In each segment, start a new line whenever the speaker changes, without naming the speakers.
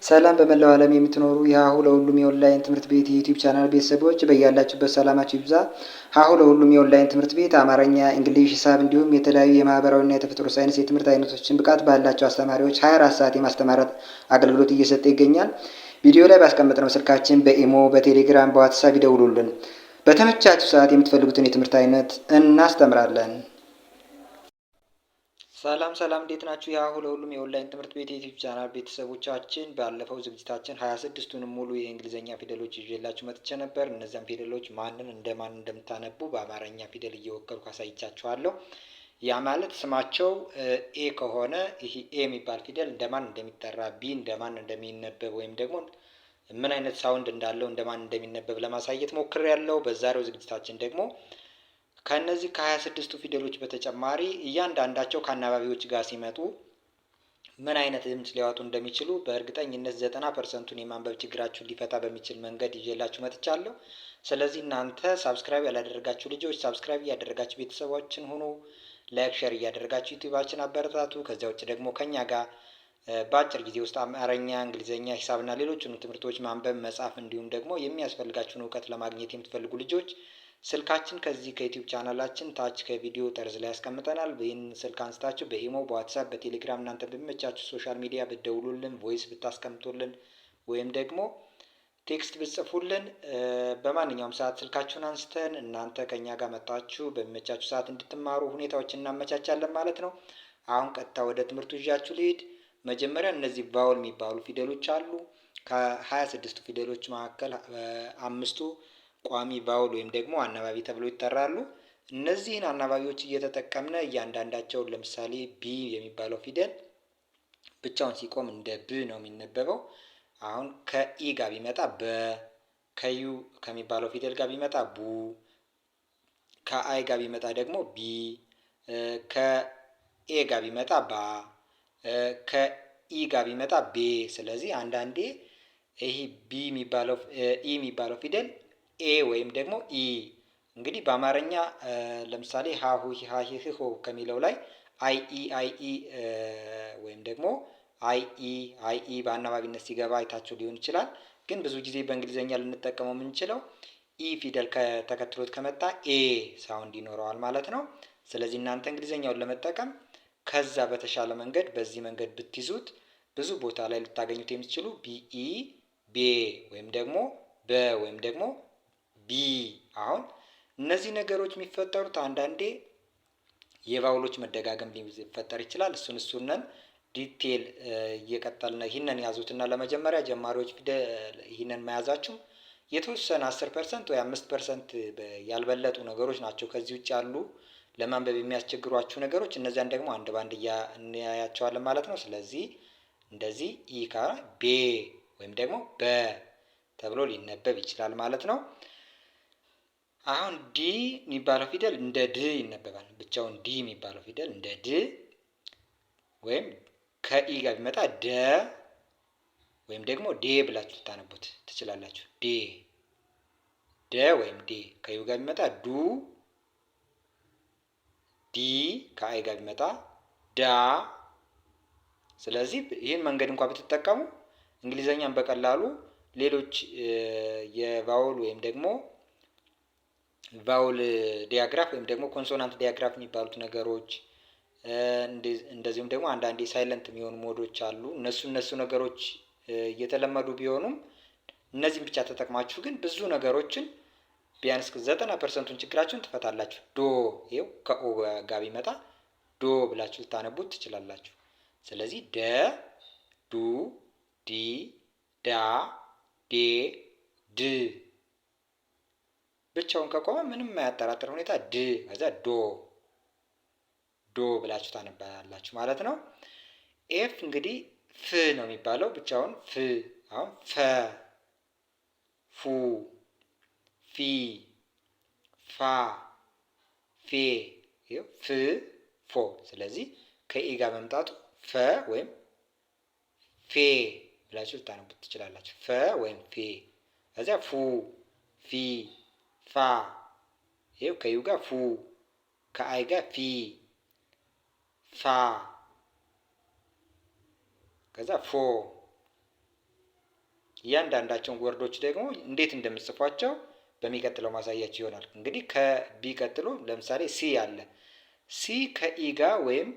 ሰላም በመላው ዓለም የምትኖሩ የሀሁ ለሁሉም የኦንላይን ትምህርት ቤት የዩቲዩብ ቻናል ቤተሰቦች በያላችሁበት ሰላማችሁ ይብዛ። ሀሁ ለሁሉም የኦንላይን ትምህርት ቤት አማርኛ፣ እንግሊዝ፣ ሂሳብ እንዲሁም የተለያዩ የማህበራዊና የተፈጥሮ ሳይንስ የትምህርት አይነቶችን ብቃት ባላቸው አስተማሪዎች 24 ሰዓት የማስተማር አገልግሎት እየሰጠ ይገኛል። ቪዲዮ ላይ ባስቀመጥነው ስልካችን በኢሞ፣ በቴሌግራም፣ በዋትሳፕ ይደውሉልን። በተመቻችሁ ሰዓት የምትፈልጉትን የትምህርት አይነት እናስተምራለን። ሰላም እንዴት ናችሁ? የሀሁ ለሁሉም የኦንላይን ትምህርት ቤት የዩቲዩብ ቻናል ቤተሰቦቻችን ባለፈው ዝግጅታችን 26ቱንም ሙሉ የእንግሊዝኛ ፊደሎች ይዤላችሁ መጥቼ ነበር። እነዚያም ፊደሎች ማንን እንደማን እንደምታነቡ በአማርኛ ፊደል እየወከልኩ አሳይቻችኋለሁ። ያ ማለት ስማቸው ኤ ከሆነ ይህ ኤ የሚባል ፊደል እንደማን እንደሚጠራ፣ ቢ እንደማን እንደሚነበብ ወይም ደግሞ ምን አይነት ሳውንድ እንዳለው እንደማን እንደሚነበብ ለማሳየት ሞክሬያለሁ። በዛሬው ዝግጅታችን ደግሞ ከነዚህ ከ26ቱ ፊደሎች በተጨማሪ እያንዳንዳቸው ከአናባቢዎች ጋር ሲመጡ ምን አይነት ድምፅ ሊያወጡ እንደሚችሉ በእርግጠኝነት 90%ቱን የማንበብ ችግራችሁን ሊፈታ በሚችል መንገድ ይዤላችሁ መጥቻለሁ። ስለዚህ እናንተ ሳብስክራይብ ያላደረጋችሁ ልጆች ሳብስክራይብ እያደረጋችሁ ቤተሰቦችን ሁኑ። ላይክ፣ ሸር እያደረጋችሁ ዩቲዩባችን አበረታቱ። ከዚያ ውጭ ደግሞ ከኛ ጋር በአጭር ጊዜ ውስጥ አማርኛ፣ እንግሊዝኛ፣ ሂሳብና ሌሎችንም ትምህርቶች ማንበብ፣ መጻፍ እንዲሁም ደግሞ የሚያስፈልጋችሁን እውቀት ለማግኘት የምትፈልጉ ልጆች ስልካችን ከዚህ ከዩቲዩብ ቻናላችን ታች ከቪዲዮ ጠርዝ ላይ ያስቀምጠናል። ይህን ስልክ አንስታችሁ በኢሞ፣ በዋትሳፕ፣ በቴሌግራም እናንተ በሚመቻችሁ ሶሻል ሚዲያ ብትደውሉልን፣ ቮይስ ብታስቀምጡልን ወይም ደግሞ ቴክስት ብጽፉልን በማንኛውም ሰዓት ስልካችሁን አንስተን እናንተ ከኛ ጋር መጣችሁ በሚመቻችሁ ሰዓት እንድትማሩ ሁኔታዎችን እናመቻቻለን ማለት ነው። አሁን ቀጥታ ወደ ትምህርቱ ይዣችሁ ልሂድ። መጀመሪያ እነዚህ ቫውል የሚባሉ ፊደሎች አሉ። ከ26ቱ ፊደሎች መካከል አምስቱ ቋሚ ቫውል ወይም ደግሞ አናባቢ ተብሎ ይጠራሉ። እነዚህን አናባቢዎች እየተጠቀምነ እያንዳንዳቸውን ለምሳሌ ቢ የሚባለው ፊደል ብቻውን ሲቆም እንደ ብ ነው የሚነበበው። አሁን ከኢ ጋር ቢመጣ በ፣ ከዩ ከሚባለው ፊደል ጋር ቢመጣ ቡ፣ ከአይ ጋር ቢመጣ ደግሞ ቢ፣ ከኤ ጋር ቢመጣ ባ፣ ከኢ ጋር ቢመጣ ቤ። ስለዚህ አንዳንዴ ይህ ቢ የሚባለው ኢ የሚባለው ፊደል ኤ ወይም ደግሞ ኢ። እንግዲህ በአማርኛ ለምሳሌ ሀሁ ሂ ህ ሆ ከሚለው ላይ አይ ኢ ወይም ደግሞ አይ ኢ በአናባቢነት ሲገባ አይታችሁ ሊሆን ይችላል። ግን ብዙ ጊዜ በእንግሊዝኛ ልንጠቀመው የምንችለው ኢ ፊደል ተከትሎት ከመጣ ኤ ሳውንድ ይኖረዋል ማለት ነው። ስለዚህ እናንተ እንግሊዝኛውን ለመጠቀም ከዛ በተሻለ መንገድ በዚህ መንገድ ብትይዙት ብዙ ቦታ ላይ ልታገኙት የምትችሉ ቢኢ ቤ ወይም ደግሞ በ ወይም ደግሞ ቢ። አሁን እነዚህ ነገሮች የሚፈጠሩት አንዳንዴ የቫውሎች መደጋገም ሊፈጠር ይችላል። እሱንን ዲቴል እየቀጠልን ይህንን ያዙትና ለመጀመሪያ ጀማሪዎች ይህንን መያዛችሁ የተወሰነ 10% ወይ 5% ያልበለጡ ነገሮች ናቸው። ከዚህ ውጭ ያሉ ለማንበብ የሚያስቸግሯችሁ ነገሮች እነዚያን ደግሞ አንድ ባንድ እናያቸዋለን ማለት ነው። ስለዚህ እንደዚህ ኢካ ቤ ወይም ደግሞ በ ተብሎ ሊነበብ ይችላል ማለት ነው። አሁን ዲ የሚባለው ፊደል እንደ ድ ይነበባል። ብቻውን ዲ የሚባለው ፊደል እንደ ድ ወይም ከኢ ጋር ቢመጣ ደ ወይም ደግሞ ዴ ብላችሁ ልታነቡት ትችላላችሁ። ዴ ደ ወይም ዴ። ከዩ ጋር ቢመጣ ዱ፣ ዲ፣ ከአይ ጋር ቢመጣ ዳ። ስለዚህ ይህን መንገድ እንኳን ብትጠቀሙ እንግሊዘኛን በቀላሉ ሌሎች የቫውል ወይም ደግሞ ቫውል ዲያግራፍ ወይም ደግሞ ኮንሶናንት ዲያግራፍ የሚባሉት ነገሮች እንደዚሁም ደግሞ አንዳንዴ ሳይለንት የሚሆኑ ሞዶች አሉ። እነሱ ነገሮች እየተለመዱ ቢሆኑም እነዚህን ብቻ ተጠቅማችሁ ግን ብዙ ነገሮችን ቢያንስ 90%ቱን ችግራችሁን ትፈታላችሁ። ዶ ይኸው ከኦ ጋር ቢመጣ ዶ ብላችሁ ልታነቡት ትችላላችሁ። ስለዚህ ደ፣ ዱ፣ ዲ፣ ዳ፣ ዴ፣ ድ። ብቻውን ከቆመ ምንም የማያጠራጥር ሁኔታ ድ ከዛ ዶ ብላችሁ ታነባላችሁ ማለት ነው። ኤፍ እንግዲህ ፍ ነው የሚባለው ብቻውን ፍ። አሁን ፈ፣ ፉ፣ ፊ፣ ፋ፣ ፌ፣ ፍ፣ ፎ። ስለዚህ ከኢ ጋር መምጣቱ ፈ ወይም ፌ ብላችሁ ልታነቡት ትችላላችሁ። ፈ ወይም ፌ። ከዚያ ፉ፣ ፊ፣ ፋ። ይኸው ከዩ ጋር ፉ፣ ከአይ ጋር ፊ፣ ፋ፣ ከዛ ፎ። እያንዳንዳቸውን ወርዶች ደግሞ እንዴት እንደምጽፏቸው በሚቀጥለው ማሳያችሁ ይሆናል። እንግዲህ ከቢ ቀጥሎ ለምሳሌ ሲ አለ። ሲ ከኢ ጋር ወይም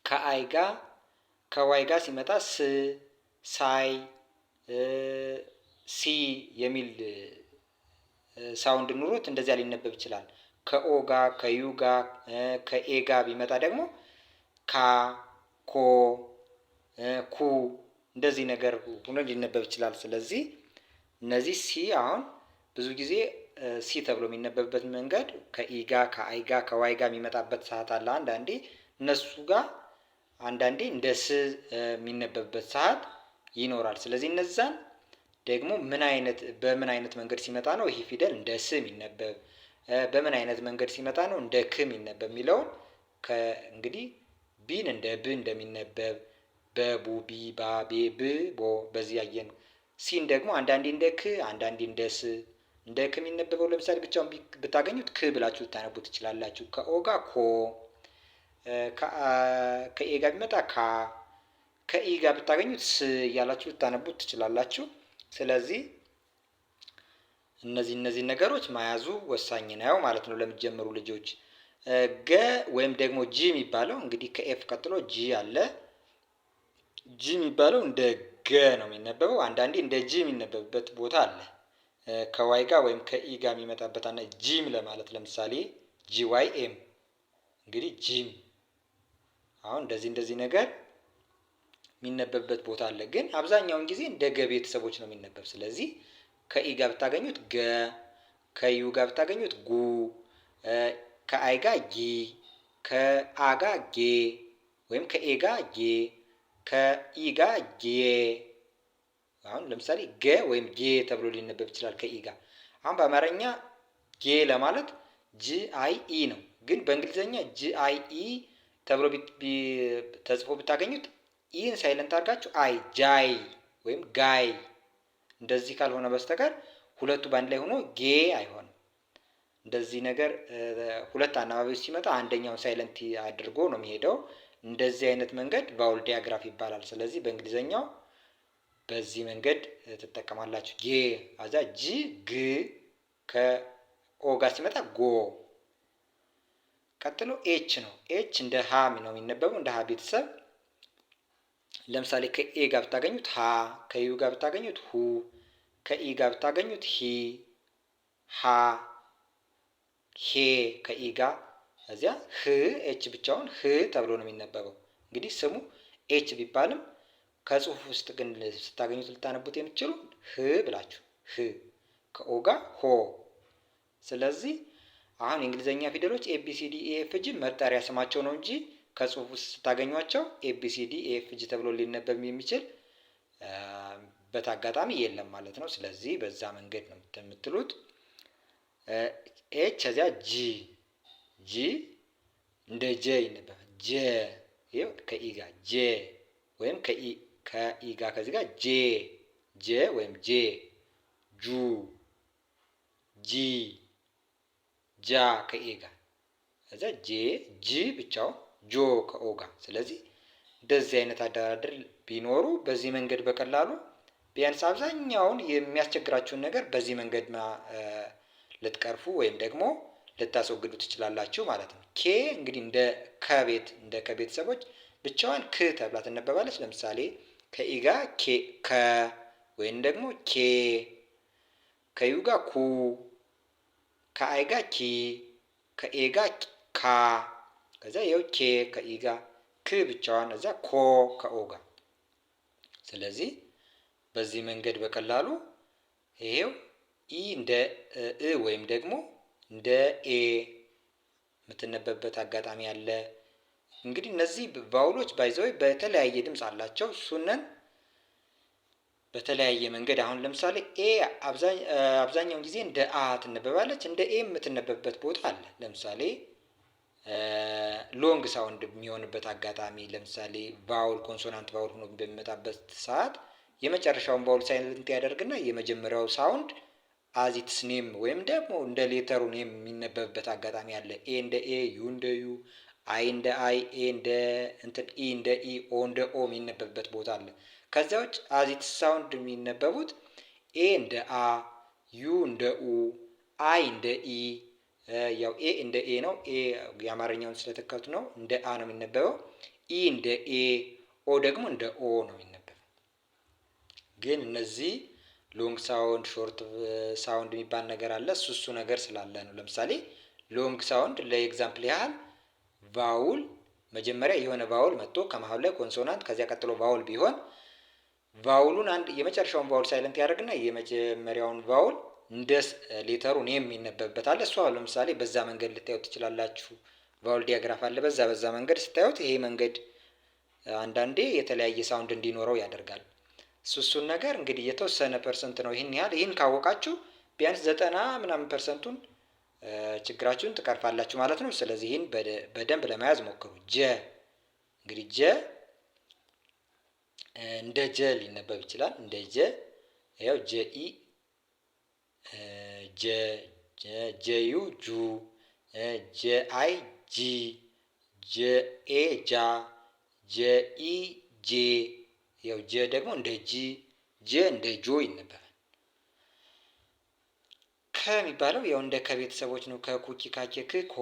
ከአይ ጋር ከዋይ ጋር ሲመጣ ስ፣ ሳይ፣ ሲ የሚል ሳውንድ ኑሮት እንደዚያ ሊነበብ ይችላል። ከኦ ጋር ከዩ ጋር ከኤ ጋር ቢመጣ ደግሞ ካ፣ ኮ፣ ኩ እንደዚህ ነገር ሆኖ ሊነበብ ይችላል። ስለዚህ እነዚህ ሲ አሁን ብዙ ጊዜ ሲ ተብሎ የሚነበብበት መንገድ ከኢ ጋር ከአይ ጋር ከዋይ ጋር የሚመጣበት ሰዓት አለ። አንዳንዴ እነሱ ጋር አንዳንዴ እንደ ስ የሚነበብበት ሰዓት ይኖራል። ስለዚህ እነዛን ደግሞ በምን አይነት መንገድ ሲመጣ ነው ይህ ፊደል እንደ ስ የሚነበብ፣ በምን አይነት መንገድ ሲመጣ ነው እንደ ክ የሚነበብ የሚለውን እንግዲህ ቢን እንደ ብ እንደሚነበብ በቡ ቢ ባ ቤ ብ ቦ በዚህ ያየን። ሲን ደግሞ አንዳንዴ እንደ ክ አንዳንዴ እንደ ስ። እንደ ክ የሚነበበው ለምሳሌ ብቻውን ብታገኙት ክ ብላችሁ ልታነቡ ትችላላችሁ። ከኦ ጋር ኮ፣ ከኤ ጋር ቢመጣ ካ፣ ከኢ ጋር ብታገኙት ስ እያላችሁ ልታነቡት ትችላላችሁ። ስለዚህ እነዚህ ነገሮች መያዙ ወሳኝ ነው ማለት ነው ለምትጀምሩ ልጆች። ገ ወይም ደግሞ ጂ የሚባለው እንግዲህ ከኤፍ ቀጥሎ ጂ አለ። ጂ የሚባለው እንደ ገ ነው የሚነበበው። አንዳንዴ እንደ ጂ የሚነበብበት ቦታ አለ። ከዋይ ጋር ወይም ከኢ ጋር የሚመጣበት አለ። ጂም ለማለት ለምሳሌ ጂ ዋይ ኤም እንግዲህ ጂም። አሁን እንደዚህ ነገር የሚነበብበት ቦታ አለ። ግን አብዛኛውን ጊዜ እንደ ገ ቤተሰቦች ነው የሚነበብ። ስለዚህ ከኢ ጋር ብታገኙት ገ፣ ከዩ ጋር ብታገኙት ጉ፣ ከአይ ጋር ጊ፣ ከአ ጋር ጌ ወይም ከኤ ጋር ጌ፣ ከኢ ጋር ጌ። አሁን ለምሳሌ ገ ወይም ጌ ተብሎ ሊነበብ ይችላል ከኢ ጋር። አሁን በአማርኛ ጌ ለማለት ጂ አይ ኢ ነው። ግን በእንግሊዝኛ ጂ አይ ኢ ተብሎ ተጽፎ ብታገኙት ኢን ሳይለንት አድርጋችሁ አይ ጃይ ወይም ጋይ እንደዚህ ካልሆነ በስተቀር ሁለቱ በአንድ ላይ ሆኖ ጌ አይሆንም። እንደዚህ ነገር ሁለት አናባቢዎች ሲመጣ አንደኛውን ሳይለንት አድርጎ ነው የሚሄደው። እንደዚህ አይነት መንገድ ቫውል ዲያግራፍ ይባላል። ስለዚህ በእንግሊዘኛው በዚህ መንገድ ትጠቀማላችሁ። ጌ አዛ ጂ ግ፣ ከኦ ጋር ሲመጣ ጎ። ቀጥሎ ኤች ነው። ኤች እንደ ሀ ነው የሚነበበው፣ እንደ ሀ ቤተሰብ። ለምሳሌ ከኤ ጋር ብታገኙት ሀ፣ ከዩ ጋር ብታገኙት ሁ፣ ከኢ ጋር ብታገኙት ሂ፣ ሀ፣ ሄ ከኢ ጋር እዚያ ህ ኤች ብቻውን ህ ተብሎ ነው የሚነበበው። እንግዲህ ስሙ ኤች ቢባልም ከጽሁፍ ውስጥ ግን ስታገኙት ልታነቡት የምትችሉ ህ ብላችሁ ህ፣ ከኦ ጋር ሆ። ስለዚህ አሁን የእንግሊዝኛ ፊደሎች ኤቢሲዲ ኤኤፍጂ መጠሪያ ስማቸው ነው እንጂ ከጽሁፍ ውስጥ ስታገኟቸው ኤቢሲዲ ኤኤፍጂ ተብሎ ሊነበብ የሚችል በት አጋጣሚ የለም ማለት ነው። ስለዚህ በዛ መንገድ ነው የምትሉት። ኤች እዚያ ጂ፣ ጂ እንደ ጀ ይነበባል። ጀ ይኸው ከኢ ጋር ጄ ወይም ከኢ ጋር ከዚህ ጋር ጄ፣ ጄ ወይም ጄ፣ ጁ፣ ጂ፣ ጃ ከኤ ጋር እዛ ጄ፣ ጂ ብቻው፣ ጆ ከኦ ጋር። ስለዚህ እንደዚህ አይነት አደራደር ቢኖሩ በዚህ መንገድ በቀላሉ ቢያንስ አብዛኛውን የሚያስቸግራችሁን ነገር በዚህ መንገድ ልትቀርፉ ወይም ደግሞ ልታስወግዱ ትችላላችሁ ማለት ነው። ኬ እንግዲህ እንደ ከቤተሰቦች ብቻዋን ክ ተብላ ትነበባለች። ለምሳሌ ከኢ ጋር ከ ወይም ደግሞ ኬ፣ ከዩ ጋር ኩ፣ ከአይ ጋር ኪ፣ ከኤ ጋር ካ። ከዛ ይኸው ኬ ከኢ ጋር፣ ክ ብቻዋን፣ እዛ ኮ ከኦ ጋር። ስለዚህ በዚህ መንገድ በቀላሉ ይሄው ኢ እንደ እ ወይም ደግሞ እንደ ኤ የምትነበብበት አጋጣሚ አለ። እንግዲህ እነዚህ ቫውሎች ባይዘው በተለያየ ድምፅ አላቸው። እሱንን በተለያየ መንገድ አሁን ለምሳሌ ኤ አብዛኛውን ጊዜ እንደ አ ትነበባለች። እንደ ኤ የምትነበብበት ቦታ አለ። ለምሳሌ ሎንግ ሳውንድ የሚሆንበት አጋጣሚ፣ ለምሳሌ ቫውል ኮንሶናንት ቫውል ሆኖ በሚመጣበት ሰዓት የመጨረሻውን ቫውል ሳይለንት ያደርግና የመጀመሪያው ሳውንድ አዚትስ ኔም ወይም ደግሞ እንደ ሌተሩ ኔም የሚነበብበት አጋጣሚ አለ። ኤ እንደ ኤ፣ ዩ እንደ ዩ፣ አይ እንደ አይ፣ ኤ እንደ እንትን፣ ኢ እንደ ኢ፣ ኦ እንደ ኦ የሚነበብበት ቦታ አለ። ከዚያ ውጭ አዚት ሳውንድ የሚነበቡት ኤ እንደ አ፣ ዩ እንደ ኡ፣ አይ እንደ ኢ። ያው ኤ እንደ ኤ ነው። ኤ የአማርኛውን ስለተከቱ ነው እንደ አ ነው የሚነበበው። ኢ እንደ ኤ፣ ኦ ደግሞ እንደ ኦ ነው የሚነበበው። ግን እነዚህ ሎንግ ሳውንድ ሾርት ሳውንድ የሚባል ነገር አለ። እሱ ነገር ስላለ ነው። ለምሳሌ ሎንግ ሳውንድ ለኤግዛምፕል ያህል ቫውል መጀመሪያ የሆነ ቫውል መጥቶ ከመሀል ላይ ኮንሶናንት ከዚያ ቀጥሎ ቫውል ቢሆን ቫውሉን አንድ የመጨረሻውን ቫውል ሳይለንት ያደርግና የመጀመሪያውን ቫውል እንደ ሌተሩ ኔም የሚነበብበት አለ። እሷ ለምሳሌ በዛ መንገድ ልታዩት ትችላላችሁ። ቫውል ዲያግራፍ አለ። በዛ መንገድ ስታዩት ይሄ መንገድ አንዳንዴ የተለያየ ሳውንድ እንዲኖረው ያደርጋል። እሱን ነገር እንግዲህ የተወሰነ ፐርሰንት ነው። ይህን ካወቃችሁ ቢያንስ 90% ችግራችሁን ትቀርፋላችሁ ማለት ነው። ስለዚህ ይህን በደንብ ለመያዝ ሞክሩ። ጀ እንግዲህ ጀ እንደ ጀ ሊነበብ ይችላል። እንደ ጀ ያው ጀኢ፣ ጀዩ ጁ፣ ጀአይ ጂ፣ ጀኤ ጃ፣ ጀኢ ጄ። ያው ጀ ደግሞ እንደ ጂ፣ ጀ እንደ ጆ ይነበባል። ከሚባለው ያው እንደ ከቤተሰቦች ነው። ከኩኪ ካኬ ክ ኮ።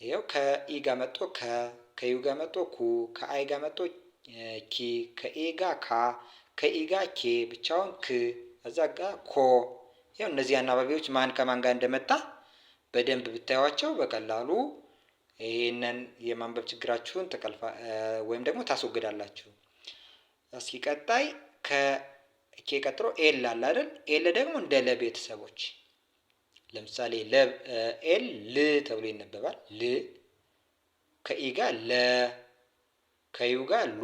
ያው ከኢ ጋር መጥቶ ከዩ ጋር መጥቶ ኩ፣ ከአይ ጋር መጥቶ ኪ፣ ከኤ ጋር ካ፣ ከኢ ጋር ኬ፣ ብቻውን ክ፣ እዛ ጋር ኮ። ያው እነዚህ አናባቢዎች ማን ከማን ጋር እንደመጣ በደንብ ብታዩዋቸው በቀላሉ ይሄንን የማንበብ ችግራችሁን ወይም ደግሞ ታስወግዳላችሁ። እስኪ ቀጣይ ከኬ ቀጥሎ ኤል አለ አይደል? ኤል ደግሞ እንደ ለ ቤተሰቦች ለምሳሌ ኤል ል ተብሎ ይነበባል። ል። ከኢ ጋር ለ፣ ከዩ ጋር ሉ፣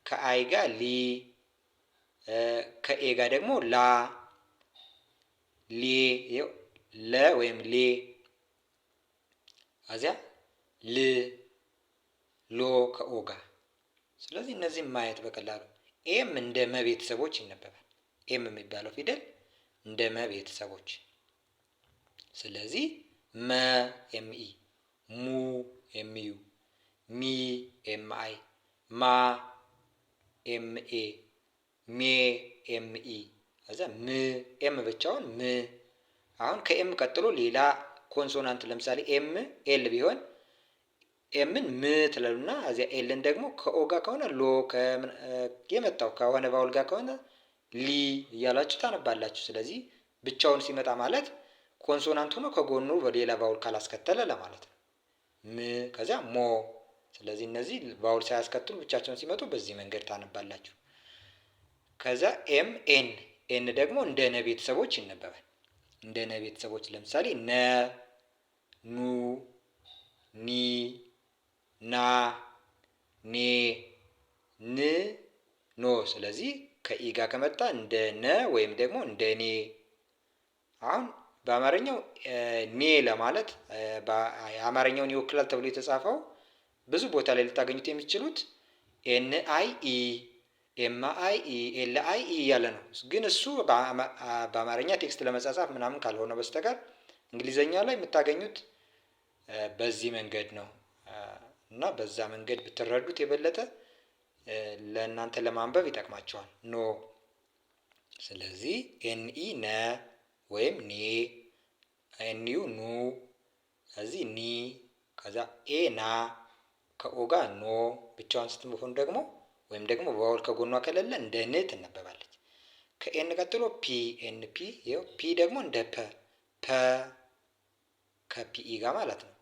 ከአይ ጋር ሊ፣ ከኤ ጋር ደግሞ ላ፣ ሌ። ለ ወይም ሌ፣ አዚያ ል፣ ሎ ከኦ ጋር። ስለዚህ እነዚህም ማየት በቀላሉ ኤም እንደ መ ቤተሰቦች ይነበባል። ኤም የሚባለው ፊደል እንደ መ ቤተሰቦች። ስለዚህ መ ኤምኢ፣ ሙ ኤምዩ፣ ሚ ኤምአይ፣ ማ ኤምኤ፣ ሜ ኤምኢ፣ ከዛ ም ኤም ብቻውን ም። አሁን ከኤም ቀጥሎ ሌላ ኮንሶናንት ለምሳሌ ኤም ኤል ቢሆን ኤምን ም ትለሉና እዚያ ኤልን ደግሞ ከኦ ጋር ከሆነ ሎ፣ የመጣው ከሆነ ቫውል ጋር ከሆነ ሊ እያላችሁ ታነባላችሁ። ስለዚህ ብቻውን ሲመጣ ማለት ኮንሶናንት ሆኖ ከጎኑ በሌላ ቫውል ካላስከተለ ለማለት ነው። ም ከዚያ ሞ። ስለዚህ እነዚህ ቫውል ሳያስከትሉ ብቻቸውን ሲመጡ በዚህ መንገድ ታነባላችሁ። ከዛ ኤም ኤን፣ ኤን ደግሞ እንደ ነ ቤተሰቦች ይነበባል። እንደ ነ ቤተሰቦች ለምሳሌ ነ፣ ኑ፣ ኒ፣ ና፣ ኔ፣ ን፣ ኖ። ስለዚህ ከኢ ጋር ከመጣ እንደ ነ ወይም ደግሞ እንደ ኔ። አሁን በአማርኛው ኔ ለማለት የአማርኛውን ይወክላል ተብሎ የተጻፈው ብዙ ቦታ ላይ ልታገኙት የሚችሉት ኤን አይ ኢ፣ ኤም አይ ኢ፣ ኤል አይ ኢ እያለ ነው። ግን እሱ በአማርኛ ቴክስት ለመጻጻፍ ምናምን ካልሆነ በስተቀር እንግሊዘኛ ላይ የምታገኙት በዚህ መንገድ ነው እና በዛ መንገድ ብትረዱት የበለጠ ለእናንተ ለማንበብ ይጠቅማቸዋል። ኖ። ስለዚህ ኤንኢ ነ ወይም ኔ፣ ኤንዩ ኑ፣ እዚህ ኒ፣ ከዛ ኤ ና፣ ከኦ ጋር ኖ። ብቻዋን ስትሆን ደግሞ ወይም ደግሞ በቫውል ከጎኗ ከሌለ እንደ ን ትነበባለች። ከኤን ቀጥሎ ፒ፣ ኤን ፒ። ይኸው ፒ ደግሞ እንደ ፐ፣ ፐ ከፒኢ ጋር ማለት ነው።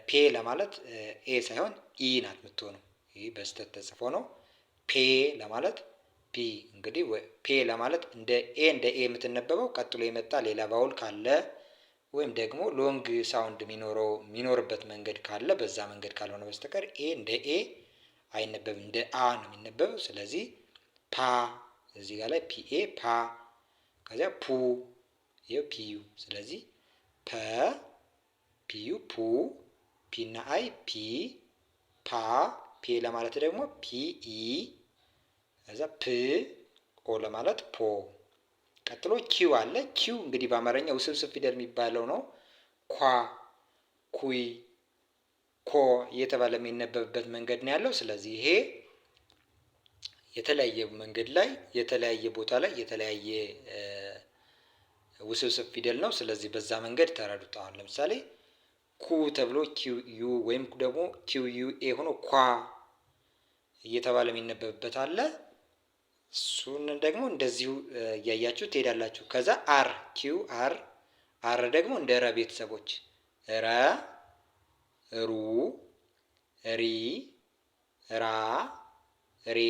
ፔ ለማለት ኤ ሳይሆን ኢ ናት የምትሆነው። ይህ በስተት ተጽፎ ነው። ፔ ለማለት ፒ። እንግዲህ ፔ ለማለት እንደ ኤ የምትነበበው ቀጥሎ የመጣ ሌላ ቫውል ካለ ወይም ደግሞ ሎንግ ሳውንድ የሚኖርበት መንገድ ካለ በዛ መንገድ ካልሆነ በስተቀር ኤ እንደ ኤ አይነበብም፣ እንደ አ ነው የሚነበበው። ስለዚህ ፓ፣ እዚህ ጋር ላይ ፒኤ ፓ፣ ከዚያ ፑ፣ ይኸው ፒዩ። ስለዚህ ፐ፣ ፒዩ፣ ፑ፣ ፒ እና አይ ፒ፣ ፓ፣ ፔ ለማለት ደግሞ ፒኢ፣ ከዛ ፕ፣ ኦ ለማለት ፖ። ቀጥሎ ኪው አለ። ኪው እንግዲህ በአማርኛ ውስብስብ ፊደል የሚባለው ነው። ኳ፣ ኩይ፣ ኮ እየተባለ የሚነበብበት መንገድ ነው ያለው። ስለዚህ ይሄ የተለያየ መንገድ ላይ የተለያየ ቦታ ላይ የተለያየ ውስብስብ ፊደል ነው። ስለዚህ በዛ መንገድ ተረዱታል። ለምሳሌ ኩ ተብሎ ኪው ዩ ወይም ደግሞ ኪው ዩ ኤ ሆኖ ኳ እየተባለ የሚነበብበት አለ። እሱን ደግሞ እንደዚሁ እያያችሁ ትሄዳላችሁ። ከዛ አር ኪው አር አር ደግሞ እንደ ረ ቤተሰቦች ረ ሩ ሪ ራ ሬ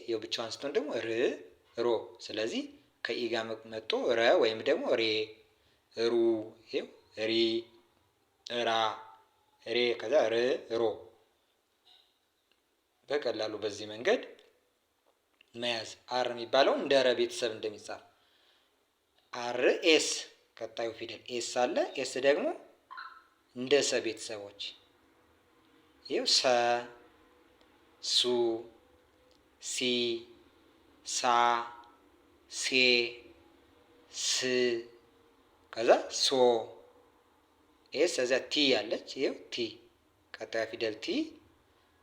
የው ብቻዋን ስትሆን ደግሞ ር ሮ። ስለዚህ ከኢ ጋር መጥቶ ረ ወይም ደግሞ ሬ ሩ ይሄው ሪ ራ ሬ ከዛ ር ሮ። በቀላሉ በዚህ መንገድ መያዝ። አር የሚባለው እንደ ረ ቤተሰብ እንደሚጻፍ አር ኤስ ቀጣዩ ፊደል ኤስ አለ። ኤስ ደግሞ እንደ ሰ ቤተሰቦች ይኸው ሰ ሱ ሲ ሳ ሴ ስ ከዛ ሶ ኤስ እዚያ ቲ ያለች ይኸው ቲ ቀጣዩ ፊደል ቲ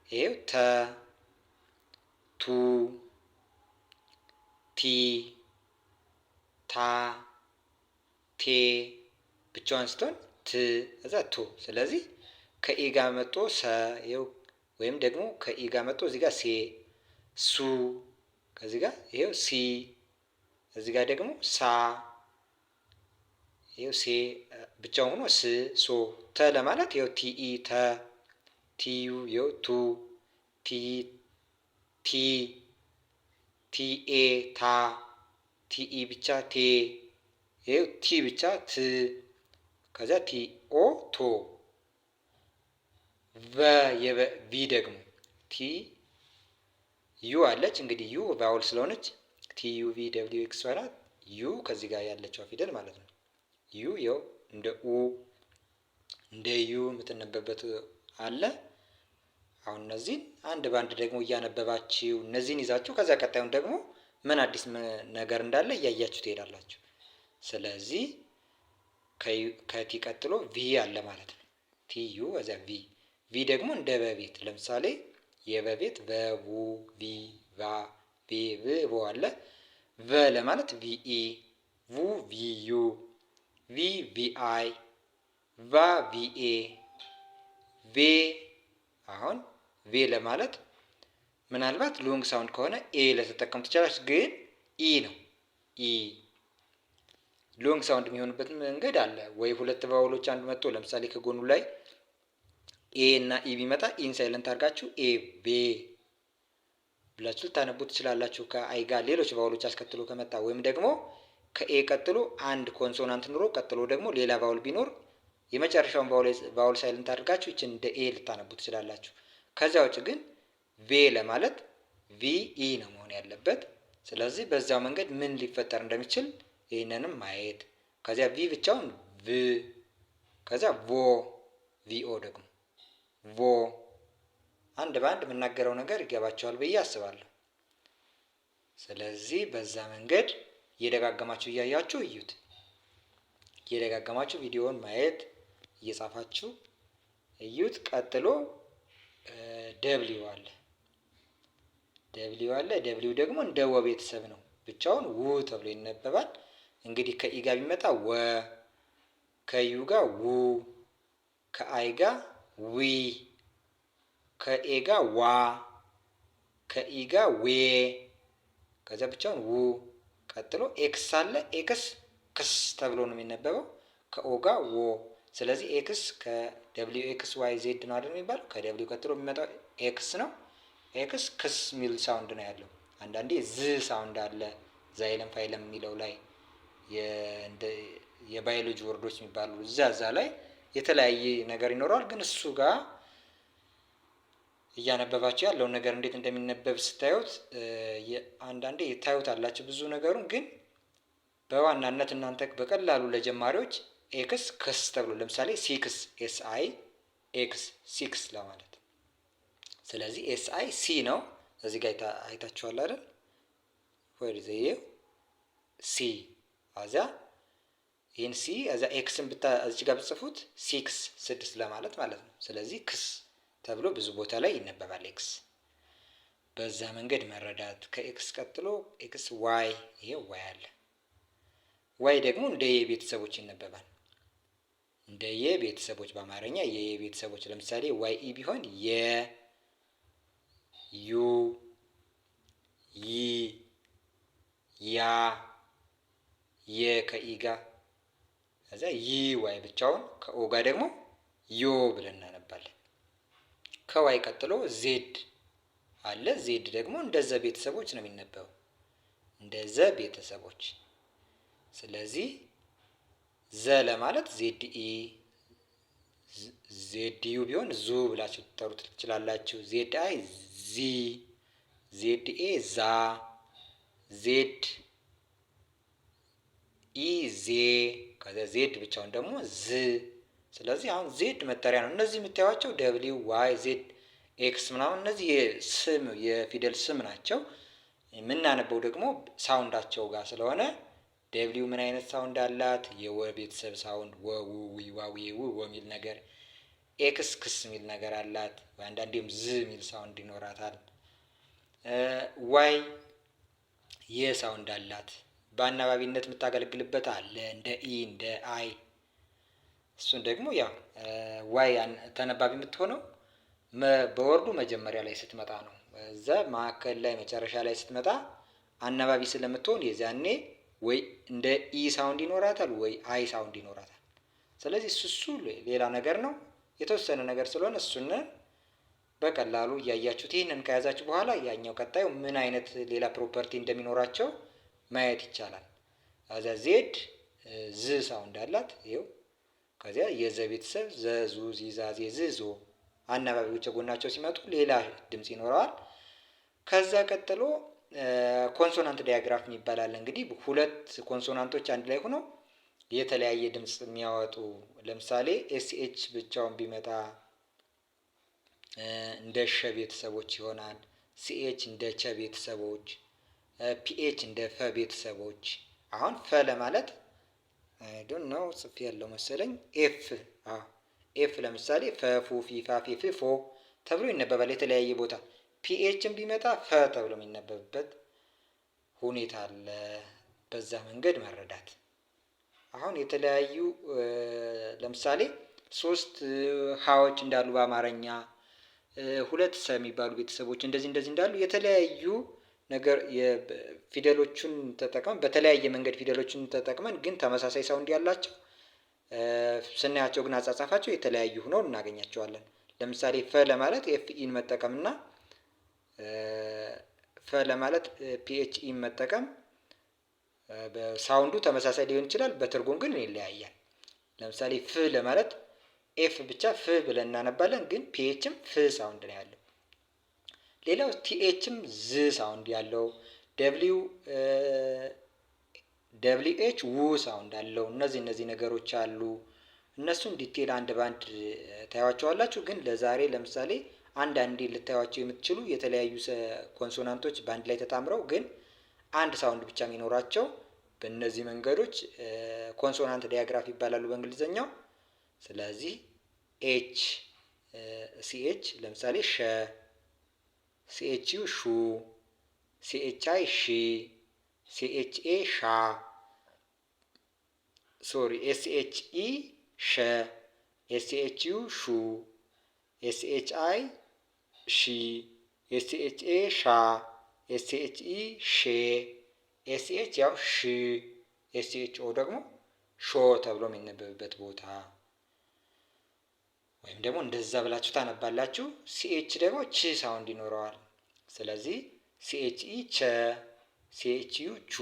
ይኸው ተ ቱ ቲ ታ ቴ ብቻዋን ስትሆን ት እዛ ቱ። ስለዚህ ከኢ ጋር መጥቶ ሰ ይኸው ወይም ደግሞ ከኢ ጋር መጥቶ እዚህ ጋር ሴ ሱ ከዚህ ጋር ይኸው ሲ እዚህ ጋር ደግሞ ሳ ይኸው ሴ ብቻውን ሆኖ ስ ሶ። ተ ለማለት ይኸው ቲኢ ተ ቲዩ ይኸው ቱ ቲ ቲ ቲኤ ታ ቲኢ ብቻ ቴ ይኸው ቲ ብቻ ት ከዛ ቲኦ ቶ። ቪ ደግሞ ቲ ዩ አለች። እንግዲህ ዩ ቫውል ስለሆነች ቲ ዩ ቪ ደብሊው ኤክስ ናት። ዩ ከዚህ ጋር ያለችው ፊደል ማለት ነው። ዩ ያው እንደ ኡ እንደ ዩ የምትነበብበት አለ። አሁን እነዚህን አንድ ባንድ ደግሞ እያነበባችሁ እነዚህን ይዛችሁ ከዛ ቀጣዩን ደግሞ ምን አዲስ ነገር እንዳለ እያያችሁ ትሄዳላችሁ። ስለዚህ ከቲ ቀጥሎ ቪ አለ ማለት ነው። ቲ ዩ እዚያ ቪ ቪ ደግሞ እንደ በቤት ለምሳሌ የበቤት በቡ ቪ ቫ ቬ ቭ ቮ አለ። ቨ ለማለት ቪኢ ቡ ቪዩ ቪ ቪአይ ቫ ቪኤ ቬ አሁን ቬ ለማለት ምናልባት ሎንግ ሳውንድ ከሆነ ኤ ለተጠቀሙ ትችላላችሁ፣ ግን ኢ ነው። ኢ ሎንግ ሳውንድ የሚሆንበት መንገድ አለ ወይ ሁለት ቫውሎች አንዱ መጥቶ ለምሳሌ ከጎኑ ላይ ኤ እና ኢ ቢመጣ ኢን ሳይለንት አድርጋችሁ ኤ ቤ ብላችሁ ልታነቡ ትችላላችሁ። ከአይ ጋር ሌሎች ቫውሎች አስከትሎ ከመጣ ወይም ደግሞ ከኤ ቀጥሎ አንድ ኮንሶናንት ኑሮ ቀጥሎ ደግሞ ሌላ ቫውል ቢኖር የመጨረሻውን ቫውል ሳይለንት አድርጋችሁ ይችን እንደ ኤ ልታነቡ ትችላላችሁ። ከዚያ ውጭ ግን ቬ ለማለት ቪ ኢ ነው መሆን ያለበት። ስለዚህ በዛው መንገድ ምን ሊፈጠር እንደሚችል ይህንንም ማየት። ከዚያ ቪ ብቻውን ቭ ከዚያ ቮ ቪኦ ደግሞ ቮ አንድ በአንድ የምናገረው ነገር ይገባቸዋል ብዬ አስባለሁ። ስለዚህ በዛ መንገድ እየደጋገማችሁ እያያችሁ እዩት። እየደጋገማችሁ ቪዲዮውን ማየት እየጻፋችሁ እዩት። ቀጥሎ ደብሊው አለ። ደብሊው አለ። ደብሊው ደግሞ እንደ ወ ቤተሰብ ነው። ብቻውን ው ተብሎ ይነበባል። እንግዲህ ከኢ ጋር ቢመጣ ወ፣ ከዩ ጋር ው፣ ከአይ ጋር ዊ፣ ከኤ ጋር ዋ፣ ከኢ ጋር ዌ፣ ከዛ ብቻውን ው። ቀጥሎ ኤክስ አለ። ኤክስ ክስ ተብሎ ነው የሚነበበው ከኦ ጋር ዎ። ስለዚህ ኤክስ ከደብሊው ኤክስ ዋይ ዜድ ነው አይደል የሚባለው። ከደብሊው ቀጥሎ የሚመጣው ኤክስ ነው። ኤክስ ክስ ሚል ሳውንድ ነው ያለው። አንዳንዴ ዝ ሳውንድ አለ ዛይለም ፋይለም የሚለው ላይ የባዮሎጂ ወርዶች የሚባሉ እዛ ላይ የተለያየ ነገር ይኖረዋል። ግን እሱ ጋር እያነበባችሁ ያለውን ነገር እንዴት እንደሚነበብ ስታዩት አንዳንዴ ታዩት አላችሁ ብዙ ነገሩን። ግን በዋናነት እናንተ በቀላሉ ለጀማሪዎች ኤክስ ክስ ተብሎ ለምሳሌ ሲክስ ኤስ አይ ኤክስ ሲክስ ለማለት ስለዚህ ኤስ አይ ሲ ነው። እዚህ ጋር አይታችኋል አይደል? ወይ ዘየው ሲ አዛ ይሄን ሲ አዛ ኤክስን እዚህ ጋር ብትጽፉት ሲክስ 6 ለማለት ማለት ነው። ስለዚህ ክስ ተብሎ ብዙ ቦታ ላይ ይነበባል ኤክስ። በዛ መንገድ መረዳት። ከኤክስ ቀጥሎ ኤክስ ዋይ፣ ይሄ ዋይ አለ። ዋይ ደግሞ እንደ የቤተሰቦች ይነበባል። እንደ የቤተሰቦች በአማርኛ የቤተሰቦች ለምሳሌ ዋይ ኢ ቢሆን የ፣ ዩ፣ ይ፣ ያ፣ የ ከኢ ጋር ከዛ ይ ዋይ ብቻውን፣ ከኦ ጋር ደግሞ ዮ ብለን እናነባለን። ከዋይ ቀጥሎ ዜድ አለ። ዜድ ደግሞ እንደዘ ቤተሰቦች ነው የሚነበበው፣ እንደዘ ቤተሰቦች። ስለዚህ ዘ ለማለት ዜድ ኢ፣ ዜድ ዩ ቢሆን ዙ ብላችሁ ትጠሩት ትችላላችሁ። ዜድ አይ ዚ፣ ዜድ ኤ ዛ፣ ዜድ ኢ ዜ፣ ከዛ ዜድ ብቻውን ደግሞ ዝ። ስለዚህ አሁን ዜድ መጠሪያ ነው። እነዚህ የምታዩቸው ደብሊው ዋይ ዜድ ኤክስ ምናምን እነዚህ የስም የፊደል ስም ናቸው። የምናነበው ደግሞ ሳውንዳቸው ጋር ስለሆነ ደብሊው ምን አይነት ሳውንድ አላት? የወ ቤተሰብ ሳውንድ ወ ው ዊ ዋ ዊ ው ወ የሚል ነገር፣ ኤክስ ክስ የሚል ነገር አላት። አንዳንዴም ዝ የሚል ሳውንድ ይኖራታል። ዋይ የሳውንድ አላት። በአናባቢነት የምታገለግልበት አለ እንደ ኢ እንደ አይ። እሱን ደግሞ ያው ዋይ ተነባቢ የምትሆነው በወርዱ መጀመሪያ ላይ ስትመጣ ነው። እዛ ማዕከል ላይ መጨረሻ ላይ ስትመጣ አናባቢ ስለምትሆን የዚያኔ ወይ እንደ ኢ ሳውንድ ይኖራታል ወይ አይ ሳውንድ ይኖራታል። ስለዚህ እሱ ሌላ ነገር ነው፣ የተወሰነ ነገር ስለሆነ እሱን በቀላሉ እያያችሁት ይህንን ከያዛችሁ በኋላ ያኛው ቀጣዩ ምን አይነት ሌላ ፕሮፐርቲ እንደሚኖራቸው ማየት ይቻላል። ከዚያ ዜድ ዝ ሳውንድ አላት ይኸው። ከዚያ የዘ ቤተሰብ ዘ ዙ ዚ ዛ ዜ ዝ ዞ አናባቢዎች ጎናቸው ሲመጡ ሌላ ድምፅ ይኖረዋል። ከዛ ቀጥሎ ኮንሶናንት ዳያግራፍ ይባላል። እንግዲህ ሁለት ኮንሶናንቶች አንድ ላይ ሆነው የተለያየ ድምፅ የሚያወጡ ለምሳሌ ኤስኤች ብቻውን ቢመጣ እንደ ሸ ቤተሰቦች ይሆናል። ሲኤች እንደ ቸ ቤተሰቦች፣ ፒኤች እንደ ፈ ቤተሰቦች። አሁን ፈ ለማለት ዶንት ኖው ጽፌ ያለው መሰለኝ ኤፍ ኤፍ ለምሳሌ ፈ ፉ ፊ ፋ ፌ ፍ ፎ ተብሎ ይነበባል የተለያየ ቦታ። ፒኤችን ቢመጣ ፈ ተብሎ የሚነበብበት ሁኔታ አለ። በዛ መንገድ መረዳት። አሁን የተለያዩ ለምሳሌ ሶስት ሀዎች እንዳሉ በአማርኛ ሁለት ሰ የሚባሉ ቤተሰቦች እንደዚህ እንዳሉ የተለያዩ ነገር የፊደሎቹን ተጠቅመን በተለያየ መንገድ ፊደሎቹን ተጠቅመን ግን ተመሳሳይ ሳውንድ ያላቸው ስናያቸው ግን አጻጻፋቸው የተለያዩ ሆነው እናገኛቸዋለን። ለምሳሌ ፈ ለማለት ኤፍ ኢን መጠቀም እና ፈ ለማለት ፒኤች ኢን መጠቀም በሳውንዱ ተመሳሳይ ሊሆን ይችላል፣ በትርጉም ግን ይለያያል። ለምሳሌ ፍ ለማለት ኤፍ ብቻ ፍ ብለን እናነባለን፣ ግን ፒኤችም ፍ ሳውንድ ነው ያለው። ሌላው ቲኤችም ዝ ሳውንድ ያለው፣ ደብሊው ኤች ው ሳውንድ አለው። እነዚህ ነገሮች አሉ። እነሱን ዲቴል አንድ ባንድ ታያቸዋላችሁ። ግን ለዛሬ ለምሳሌ አንዳንዴ ልታዩቸው የምትችሉ የተለያዩ ኮንሶናንቶች በአንድ ላይ ተጣምረው ግን አንድ ሳውንድ ብቻ የሚኖራቸው በእነዚህ መንገዶች ኮንሶናንት ዳያግራፍ ይባላሉ በእንግሊዘኛው። ስለዚህ ኤች ሲኤች ለምሳሌ ሸ፣ ሲኤች ዩ ሹ፣ ሲኤች አይ ሺ፣ ሲኤች ኤ ሻ፣ ሶሪ ኤስኤች ኢ ሸ፣ ኤስኤች ዩ ሹ፣ ኤስኤች አይ ሺ፣ ኤስኤች ኤ ሻ፣ ኤስኤች ኢ ሼ፣ ኤስኤች ያው ሽ፣ ኤስኤች ኦ ደግሞ ሾ ተብሎ የሚነበብበት ቦታ ወይም ደግሞ እንደዛ ብላችሁ ታነባላችሁ። ሲኤች ደግሞ ች ሳውንድ ይኖረዋል። ስለዚህ ሲኤች ኢ ቸ፣ ሲኤች ዩ ቹ፣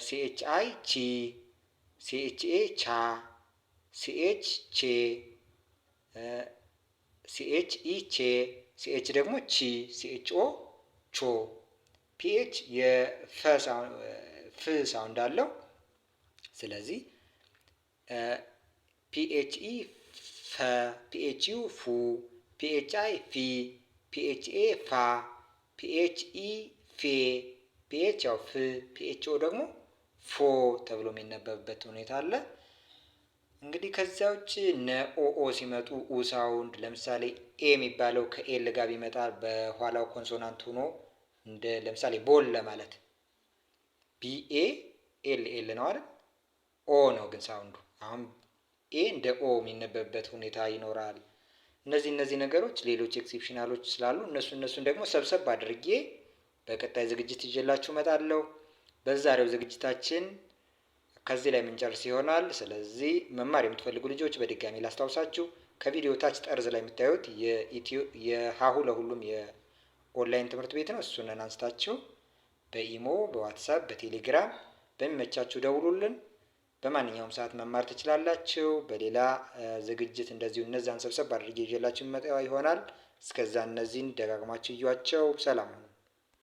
ሲኤች አይ ቺ፣ ሲኤች ኤ ቻ፣ ሲኤች ቼ፣ ሲኤች ኢ ቼ፣ ሲኤች ደግሞ ቺ፣ ሲኤች ኦ ቾ። ፒኤች የፈ ሳውንድ አለው። ስለዚህ ፒኤች ኢ ፈ፣ ፒኤች ዩ ፉ፣ ፒኤች አይ ፊ፣ ፒኤች ኤ ፋ፣ ፒኤች ኢ ፌ፣ ፒኤች ያው ፍ፣ ፒኤች ኦ ደግሞ ፎ ተብሎ የሚነበብበት ሁኔታ አለ። እንግዲህ ከዚያ ውጭ እነ ኦኦ ሲመጡ ኡ ሳውንድ ለምሳሌ ኤ የሚባለው ከኤል ጋር ቢመጣ በኋላው ኮንሶናንት ሆኖ እንደ ለምሳሌ ቦል ለማለት ቢኤ ኤል ኤል ነው አይደል? ኦ ነው ግን ሳውንዱ። አሁን ኤ እንደ ኦ የሚነበብበት ሁኔታ ይኖራል። እነዚህ ነገሮች ሌሎች ኤክሴፕሽናሎች ስላሉ እነሱን ደግሞ ሰብሰብ አድርጌ በቀጣይ ዝግጅት ይዤላችሁ እመጣለሁ። በዛሬው ዝግጅታችን ከዚህ ላይ የምንጨርስ ይሆናል። ስለዚህ መማር የምትፈልጉ ልጆች በድጋሚ ላስታውሳችሁ ከቪዲዮ ታች ጠርዝ ላይ የምታዩት የሀሁ ለሁሉም የኦንላይን ትምህርት ቤት ነው። እሱንን አንስታችሁ በኢሞ፣ በዋትሳፕ፣ በቴሌግራም በሚመቻችሁ ደውሉልን። በማንኛውም ሰዓት መማር ትችላላችሁ። በሌላ ዝግጅት እንደዚሁ እነዛን ሰብሰብ አድርጌ ይዤላችሁ መጣ ይሆናል። እስከዛ እነዚህን ደጋግማችሁ እዩዋቸው። ሰላም ሁኑ።